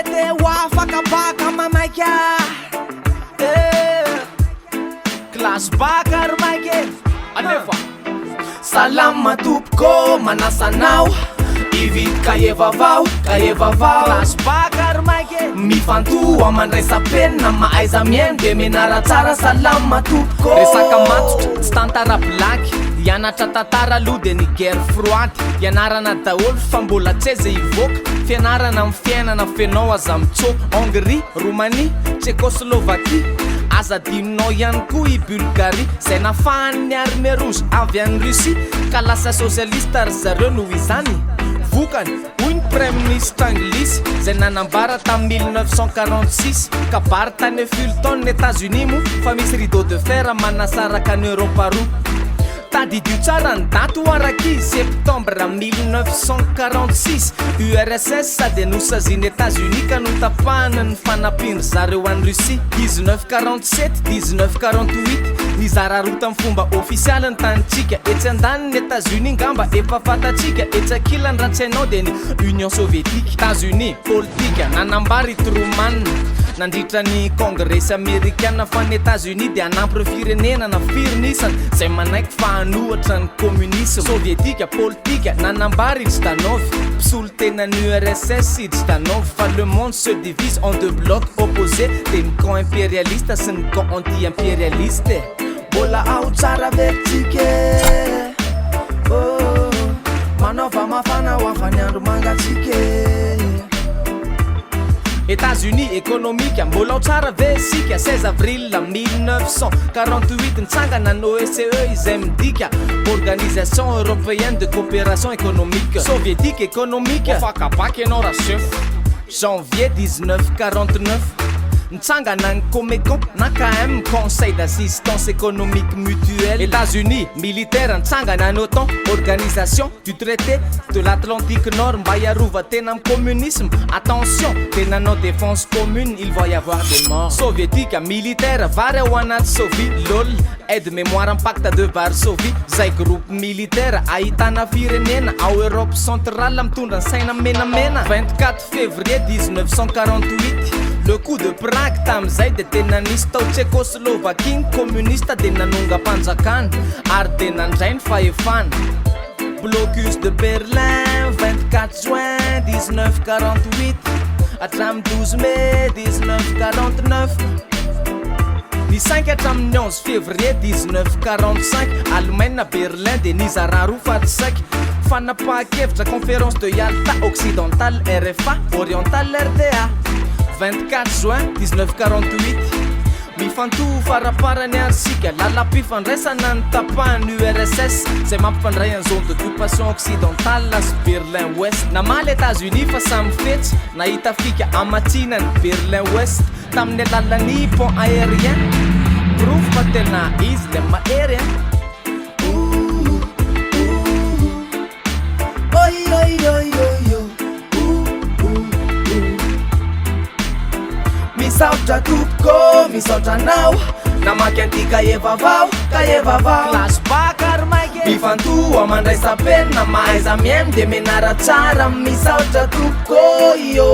de wafaka baka mamaika classe baka ary maike anefa salama tompoko manasanao ividy kaye vavao classe baka ary maike mifantoa mandraisa-penina maaiza miaino de menara tsara salama tompoko resaka matotra tsy tantara blaky ianatra tantara aloha de ny guerre froide ianarana daholo fa mbola tseze ivoaka fianarana amin'ny fiainana fenao aza mitsoko Hongrie, Roumanie, Tchécoslovaquie aza dininao ihany koa i Bulgarie zay nafahan'ny armée rouge avy any Russie ka lasa socialiste ary zareo noho izany vokany hoy ny premier ministre anglisy zay nanambara tamin'ny 1946 ka bary tany Fulton ny États-Unis mo fa misy rideau de fer manasaraka ny Europa roa tadidio tsara ny daty hoaraky septembre 1946 URSS sady nosaziny États-Unis ka notapahana ny fanampindry zareo any Russie 1947 1948 nizararota amin'ny fomba ofisialy ny tanitsika etsy andaniny États-Unis ngamba efa fatatsika etsy akilany raha tsy hainao de ny Union soviétique États-Unis politika nanambary Truman nandritra ny congrès américaine fa ny États-Unis de anampy reo firenena na firinisana zay manaiky fahanohatra ny communisme soviétika politika nanambary Zhdanov mpisolo tena ny URSS Zhdanov fa le monde se divise en deux blocs opposés de ny camp impérialiste sy ny camp anti-impérialiste mbola ao tsara vertike manaova mafana ho afany andro mangatsike États-Unis économique mbola ao tsara ve sika 16 avril 1948 nitsangana ny OSCE izay midika Organisation Européenne de Coopération Économique Soviétique économique fakabaka ianao raha chef janvier 1949 nitsangana ny Comecon na KM Conseil d'assistance économique mutuelle États-Unis militaire nitsangana ny OTAN Organisation du traité de l'Atlantique Nord mba hiarova tena amin'ny communisme attention tena nanao défense commune il va y avoir des morts soviétique militaire vary ao anaty Sovi lol aide mémoire en pacte de Varsovie zay groupe militaire ahitana firenena ao Europe centrale mitondra ny saina menamena 24 février 1948 le coup de Bacc tamizay de tena nisy tao Tchécoslovaquie communiste de nanonga-panjakana ary de nandray ny fahefana blocus de Berlin 24 juin 1948 hatramin'ny 12 mai 1949 ny 5 hatramin'ny 11 février 1945 Allemagne na Berlin de nizara roa fatisaiky fanapahan-kevitra conférence de Yalta occidentale RFA orientale RDA 24 juin 1948 mifantoho faraparany arsika lala-pifandraisana ny tapahany URSS zay mampifandray any zone d'occupation occidentale sy Berlin Ouest namaly États-Unis fa samy fetsy nahita fika amatsiana ny Berlin Ouest tamin'ny alalan'ny pont aérien proof fa tena izy le mahery misaotra tompoko misaotra nao namaky anty kaye vavao classe baka ary maike mifantoa mandraisa-penina maaiza miaino de menara tsara misaotra tompoko yo